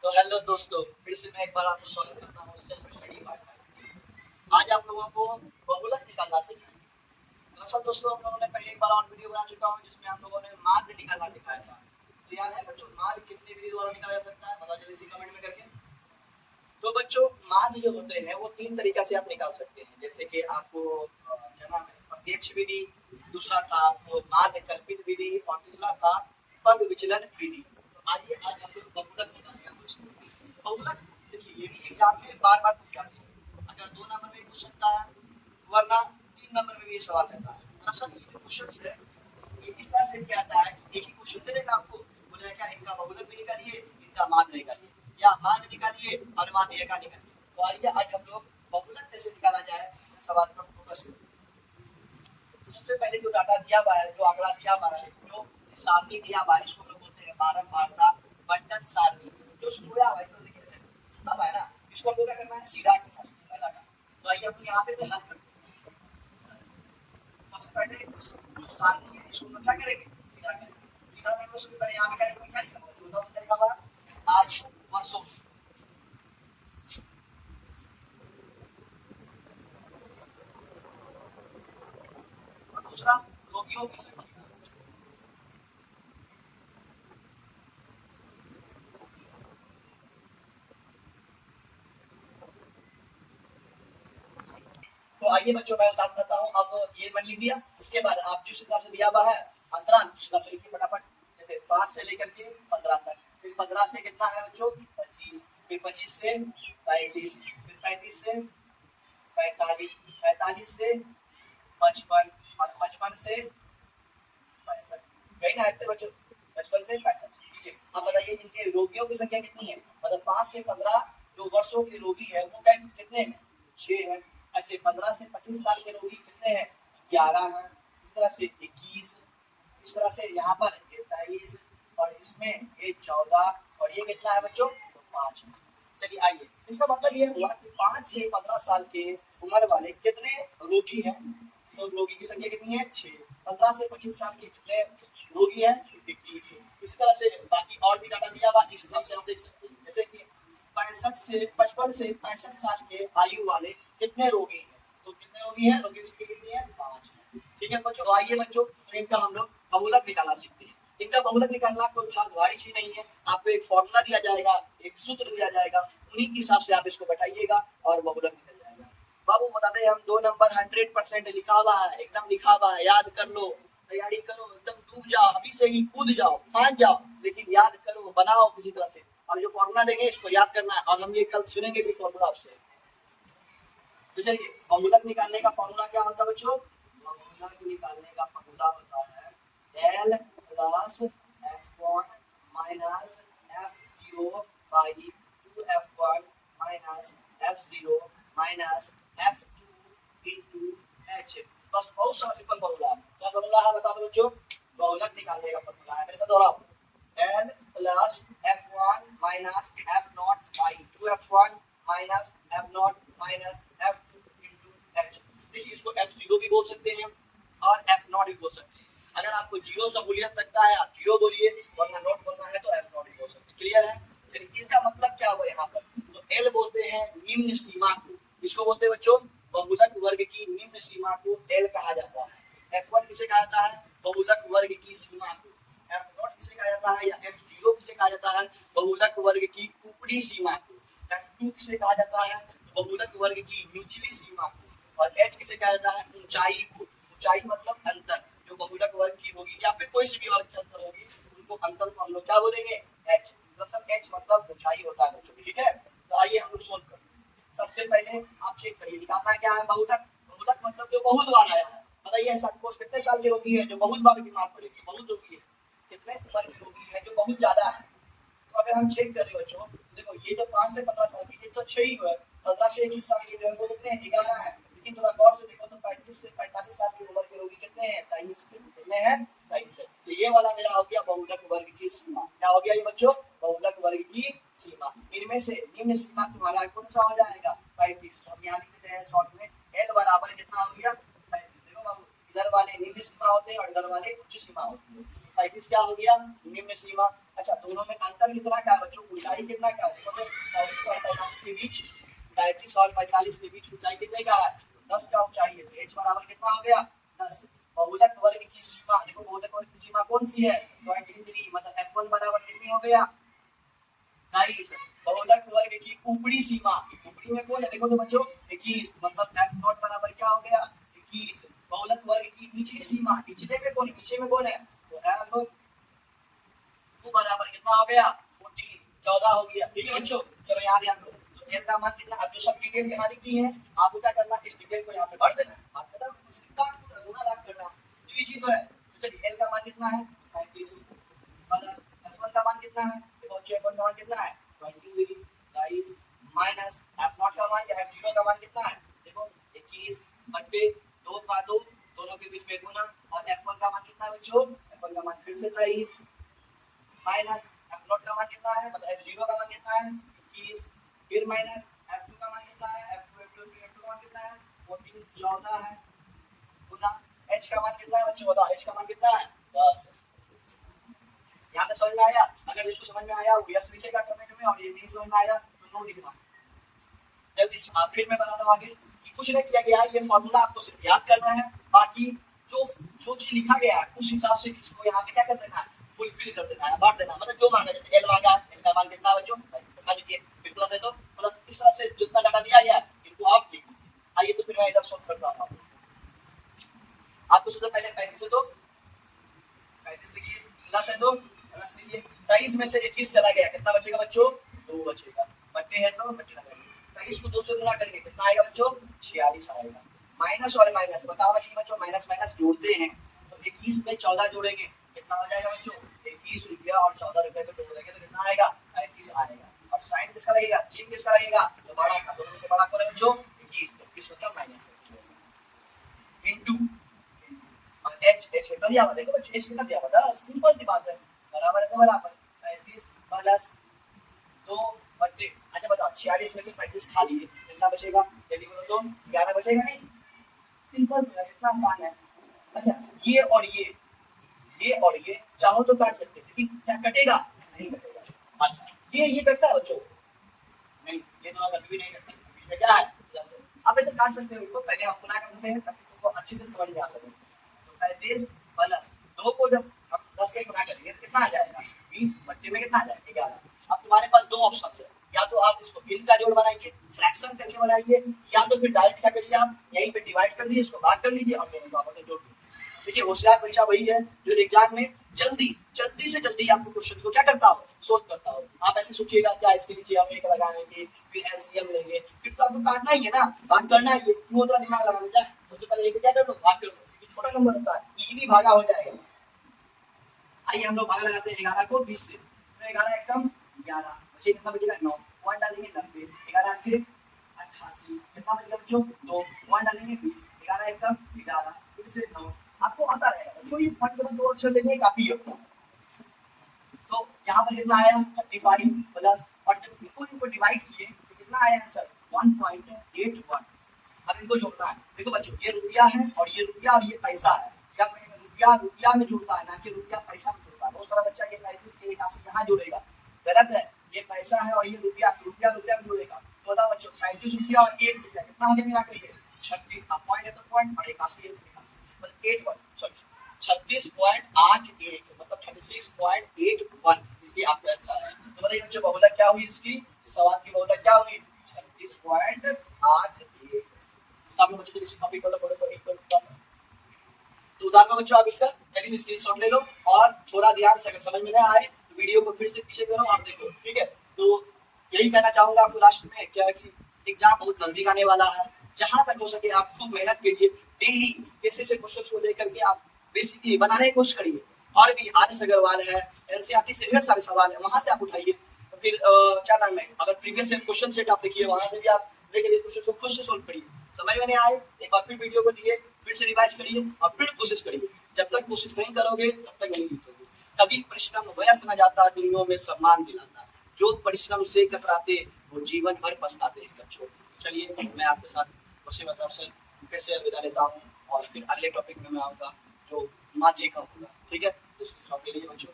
तो हेलो दोस्तों, फिर से मैं एक बार आपको स्वागत करता हूँ सेल्फ स्टडी पार्ट में। आज आप लोगों को बहुलक निकालना सिखाएंगे। दरअसल दोस्तों, हम लोगों ने पहले एक बार और वीडियो बना चुका हूँ जिसमें हम लोगों ने माध्य निकालना सिखाया था। तो याद है बच्चों, माध्य कितने विधि द्वारा निकाला जा सकता है? बताओ जल्दी से कमेंट में करके। तो बच्चों, माध्य जो होते हैं वो तीन तरीका से आप निकाल सकते हैं। जैसे कि आपको क्या नाम है, प्रत्यक्ष विधि, दूसरा था आपको माध्य कल्पित विधि और तीसरा था पद विचलन विधि। तो आइए आज हम लोग बहुलक निकालेंगे दोस्तों। बहुलक देखिए, ये भी एग्जाम में बार बार पूछ जाते हैं। अगर 2 नंबर में पूछ सकता है, वरना 3 नंबर में भी ये सवाल रहता है। दरअसल ये जो क्वेश्चन है ये इस तरह से क्या आता है कि एक ही क्वेश्चन देगा आपको, बोलेगा क्या इनका बहुलक भी निकालिए, इनका माध्य निकालिए, या माध्य निकालिए और माध्य का निकालिए। तो आइए आज हम लोग बहुलक कैसे निकाला जाए सवाल पर फोकस करें। तो सबसे पहले जो डाटा दिया हुआ है, जो आंकड़ा दिया हुआ है, जो सारणी दिया हुआ है, इसको हम लोग बोलते हैं बारंबारता बंटन सारणी। जो सोया हुआ है, इसको देखिए जैसे सुना हुआ है ना, इसको हमको क्या करना है, सीधा करना है पहला का। तो आइए हम यहाँ पे से हल करते हैं। सबसे पहले जो सारणी है इसको हम क्या करेंगे, सीधा करेंगे। सीधा करने से पहले यहाँ पे क्या लिखा हुआ, 14 में लिखा हुआ आज वर्षों। और दूसरा रोगियों की संख्या। तो आइए बच्चों, मैं उतार देता हूँ। अब ये मान लीजिए, इसके बाद आप जिस हिसाब से दिया हुआ है अंतराल, उस हिसाब से लिखिए फटाफट। जैसे 5 से लेकर के 15 तक, फिर 15 से कितना है बच्चों, 25, फिर 25 से 35, फिर 35 से 45, 45 से 55 और 55 से 65। गई ना इतने बच्चों, 55 से 65। ठीक है, अब बताइए इनके रोगियों की संख्या कितनी है। मतलब 5 से 15 जो वर्षों के रोगी है वो कितने हैं, 6 हैं। ऐसे 15 से 25 साल के रोगी कितने हैं, 11 हैं। इस तरह से 21, इस तरह से यहाँ पर 23 और इसमें ये 14 और ये कितना है बच्चों, 5 है। चलिए आइए, इसका मतलब ये हुआ कि 5 से 15 साल के उम्र वाले कितने रोगी हैं। तो रोगी की संख्या कितनी है, 6। 15 से 25 साल के कितने रोगी हैं, 21। इसी तरह से बाकी और भी डाटा दिया हुआ, इस हिसाब से हम देख सकते हैं। जैसे कि 55 से 65 साल के आयु वाले कितने रोगी हैं। तो कितने रोगी हैं, रोगी की संख्या कितनी है, 5 है। ठीक है बच्चों, तो आइए बच्चों, तो इनका हम लोग बहुलक निकालना सीखते हैं। इनका बहुलक निकालना कोई खास भारी चीज नहीं है। आपको एक फॉर्मूला दिया जाएगा, एक सूत्र दिया जाएगा, उन्हीं के हिसाब से आप इसको बैठाइएगा और बहुलक निकल जाएगा। बाबू बताते हैं हम 2 नंबर 100% लिखा हुआ है, एकदम लिखा हुआ है, याद कर लो, तैयारी करो, एकदम डूब जाओ, अभी से ही कूद जाओ, मान जाओ, लेकिन याद करो, बनाओ किसी तरह से। और जो फॉर्मूला देंगे इसको याद करना है, और हम ये कल सुनेंगे भी फॉर्मूला आपसे। तो चलिए, बहुलक निकालने का फॉर्मूला क्या होता है बच्चों, बहुलक निकालने का फॉर्मूला होता है L plus F1 minus F0 by 2F1 minus F0 minus F2 into H। बस बहुत सारा सिंपल फॉर्मूला है। क्या फॉर्मूला है बता दो बच्चों, बहुलक निकालने का फॉर्मूला है, मेरे साथ दोहराओ। L plus F1 minus F0 by 2F1 minus F0 minus F2 into H। देखिए, इसको F0 भी बोल सकते हैं और F0 भी बोल सकते हैं। अगर आपको जीरो सहूलियत लगता है आप जीरो बोलिए, वरना नोट बोलना है तो F0 भी बोल सकते हैं। क्लियर है? चलिए, इसका मतलब क्या हुआ यहाँ पर, तो L बोलते हैं निम्न सीमा को। इसको बोलते हैं बच्चों, बहुलक वर्ग की निम्न सीमा को L कहा जाता है। F1 किसे कहा जाता है, बहुलक वर्ग की सीमा को। F0 किसे कहा जाता है, या F0 किसे कहा जाता है, बहुलक वर्ग की ऊपरी सीमा को। F2 किसे कहा जाता है, बहुलक वर्ग की निचली सीमा को। और H किसे कहा जाता है, ऊंचाई को। ऊंचाई मतलब अंतर, जो बहुलक वर्ग की होगी या फिर कोई सी भी वर्ग की अंतर होगी, उनको अंतर को हम लोग क्या बोलेंगे, H। दरअसल H मतलब ऊंचाई होता है बच्चों। ठीक है, तो आइए हम लोग सोल्व करते हैं। सबसे पहले आप चेक करिए, निकालना क्या है बहुलक। बहुलक मतलब जो बहुत बार आया है। बताइए ऐसा कोर्स कितने साल के रोगी है जो बहुत बार बीमार पड़े, बहुत रोगी है, कितने उम्र के रोगी है जो बहुत ज्यादा है। तो अगर हम चेक करें बच्चों, देखो ये जो 5 से 15 साल की, ये तो 6 ही हुआ है। 15 से 21 साल के जो है वो कितने हैं, 11 है। लेकिन थोड़ा गौर से देखो तो 35 से 45 साल की उम्र के रोगी कितने हैं, 23। कितने हैं, 23 है। तो ये वाला मेरा हो गया बहुलक वर्ग की सीमा। क्या हो गया ये बच्चों, बहुलक वर्ग की सीमा। इनमें से निम्न सीमा तुम्हारा कौन सा हो जाएगा, 35। तो हम यहाँ लिख देते हैं शॉर्ट में, L बराबर कितना हो गया, 35। देखो बाबू, इधर वाले निम्न सीमा होते हैं और इधर वाले उच्च सीमा होती है। 35 क्या हो गया, निम्न सीमा। अच्छा, तो दोनों में अंतर कितना क्या है बच्चों, ऊंचाई कितना क्या है, देखो तो 35 और 45 के बीच, 35 और 45 के बीच ऊंचाई कितने का है, 10 का ऊंचाई है। तो h बराबर कितना हो गया 10। बहुलक वर्ग की सीमा, देखो बहुलक वर्ग की सीमा कौन सी है 23, मतलब f1 बराबर कितनी हो गया 22। बहुलक वर्ग की ऊपरी सीमा, ऊपरी में कौन है देखो तो बच्चों 21, मतलब f0 बराबर क्या हो गया 21। बहुलक वर्ग की निचली सीमा, निचले में कौन, नीचे में कौन है तो f2 बराबर कितना हो गया 14, 14 हो गया। ठीक है बच्चों, चलो याद याद करो। तो एल का मान कितना, अब जो सब डिटेल यहाँ लिखी है आपको क्या करना, इस डिटेल को यहाँ पे भर देना, बात खत्म, इसकी काट को गुणा भाग करना, तो ये चीज तो है। तो चलिए एल का मान कितना है 35 प्लस f1 का मान कितना है, देखो f1 का मान कितना है 23 22 माइनस f0 का मान या f0 का मान कितना है, देखो 21 बटे 2 का 2, दोनों के बीच में गुना, और f1 का मान कितना है बच्चों, f1 का मान फिर से 23 माइनस f0 का मान कितना है, मतलब f0 का मान कितना है 21, फिर माइनस f2 का मान कितना है, f2 का मान कितना है 14, 14 है, गुना h का मान कितना है बच्चों बताओ, h का मान कितना है 10। यहाँ पे समझ में आया, अगर इसको समझ में आया वो यस लिखेगा कमेंट में, और ये नहीं समझ में आया तो नो लिखना। जल्दी से फिर मैं बताता हूँ आगे कि कुछ नहीं किया गया, ये फॉर्मूला आपको सिर्फ याद करना है, बाकी जो जो चीज लिखा गया है उस हिसाब से इसको यहाँ पे क्या कर देना है, फुलफिल कर देना है, भर देना, मतलब जो मांगा, जैसे एल मांगा, एल का मान कितना बच्चों फिर प्लस है तो प्लस, इस तरह से जितना डाटा दिया गया इनको आप लिख। आइए तो फिर मैं इधर सोल्व करता हूँ आपको सबसे पहले 35 है तो 35 लिखिए, प्लस है तो प्लस लिखिए, 23 में से 21 चला गया, कितना बचेगा बच्चों 2 बचेगा, बट्टे है तो बट्टे लगाइए, 23 को 2 से गुणा करेंगे कितना आएगा बच्चों 46 आएगा। माइनस और माइनस बताओ ना कि बच्चों माइनस माइनस जोड़ते हैं तो 21 में 14 जोड़ेंगे कितना हो जाएगा बच्चों 21 रुपया, और 14 रुपये को जोड़ेंगे तो कितना आएगा 35 आएगा। और साइन किसका लगेगा, चिन्ह किसका लगेगा, तो बड़ा का, दोनों में से बड़ा कौन है बच्चों 21 मतलब माइनस इनटू और h कितना दिया हुआ देखो बच्चों, h कितना दिया हुआ था, सिंपल सी बात है, बराबर है तो बराबर 35 प्लस 2 बटे, अच्छा बताओ 46 में से 35 खा लिए कितना बचेगा, जल्दी बोलो तो 11 बचेगा नहीं, सिंपल है, इतना आसान है। अच्छा ये और ये चाहो तो काट सकते हैं, लेकिन क्या कटेगा नहीं कटेगा। अच्छा ये कटता है बच्चों नहीं, ये दोनों कभी भी नहीं कटते, इसमें क्या है प्लस है, आप ऐसे काट सकते हो इनको, पहले हम गुना कर देते हैं ताकि तुमको अच्छे से समझ में आ सके। तो 35 प्लस 2 को जब हम 10 से गुना करेंगे तो कितना आ जाएगा 20 बट्टे में कितना आ जाएगा 11। अब तुम्हारे पास दो ऑप्शन है, या तो आप इसको बिल का जोड़ बनाइए, फ्रैक्शन करके बनाइए, या तो फिर डायरेक्ट क्या करिए आप यहीं पे डिवाइड कर दीजिए, इसको भाग कर लीजिए और दोनों को आपस में जोड़ दीजिए। देखिए होशियार बच्चा वही है जो एग्जाम में जल्दी से जल्दी आपको क्वेश्चन को क्या करता हो सोल्व करता हो। आप ऐसे सोचिएगा क्या इसके नीचे हम एक लगाएंगे फिर एलसीएम लेंगे, फिर तो आपको काटना ही है ना, भाग करना ही है, क्यों उतना दिमाग लगाना है, सबसे पहले एक क्या कर लो भाग कर लो, क्योंकि छोटा नंबर होता है इजीली भागा हो जाएगा। आइए हम लोग भागा लगाते हैं 11 को 20 से, तो 11 एकदम 11 बचे कितना बचेगा 9, 1 डालेंगे 90, 11 8 88, कितना बचेगा बच्चों 2, 1 डालेंगे 20, 11 एकदम 11 फिर से 9, आपको आता रहेगा, जो ये पॉइंट के बाद दो अक्षर लेने काफी होता है। तो यहाँ पर कितना आया 35 प्लस, और जब इनको डिवाइड किए तो कितना आया आंसर 1.81। अब इनको जोड़ना है, देखो बच्चों ये रुपया है और ये पैसा है, क्या करेंगे रुपया में जुड़ता है ना कि रुपया पैसा में जुड़ता है। बहुत सारा बच्चा ये 35 के यहाँ जोड़ेगा, गलत है, ये पैसा है और ये रुपया में जुड़ेगा। तो बताओ बच्चों 35 रुपया और 1 रुपया कितना हो गया, मिला करिए 36, अब पॉइंट है तो पॉइंट और 81 मतलब 36.81 मतलब 36.81 इसकी आपका आंसर है। तो बताइए बच्चों बहुलक क्या हुई इसकी, इस सवाल की बहुलक क्या हुई 36.81। तो आप लोग बच्चों इसी टॉपिक को तो उदाहरण बच्चों आप इसका जल्दी से स्क्रीनशॉट ले लो, और थोड़ा ध्यान से अगर समझ में ना आए तो वीडियो को फिर से पीछे करो और देखो, ठीक है। तो यही कहना चाहूंगा आपको लास्ट में क्या कि एग्जाम बहुत नजदीक आने वाला है, जहां तक हो सके आप खूब मेहनत कीजिए, डेली ऐसे क्वेश्चंस को लेकर के आप बेसिकली बनाने की कोशिश करिए। और भी आदर्श अग्रवाल है, एनसीईआरटी से ढेर सारे सवाल है, वहां से आप उठाइए। तो फिर क्या नाम है, अगर प्रीवियस क्वेश्चन सेट आप देखिए वहां से भी आप देखिए क्वेश्चन को खुद से सोल्व करिए, समझ में नहीं आए एक बार फिर वीडियो को दिए, फिर से रिवाइज करिए और फिर कोशिश करिए। जब तक कोशिश नहीं करोगे तब तक नहीं जीतोगे। कभी परिश्रम व्यर्थ न जाता, दुनिया में सम्मान दिलाता, जो परिश्रम से कतराते वो जीवन भर पछताते हैं बच्चों। चलिए मैं आपके साथ उसी मतलब से फिर से अलविदा लेता हूँ, और फिर अगले टॉपिक में मैं आऊँगा जो माध्यिका होगा, ठीक है। तो इसके लिए बच्चों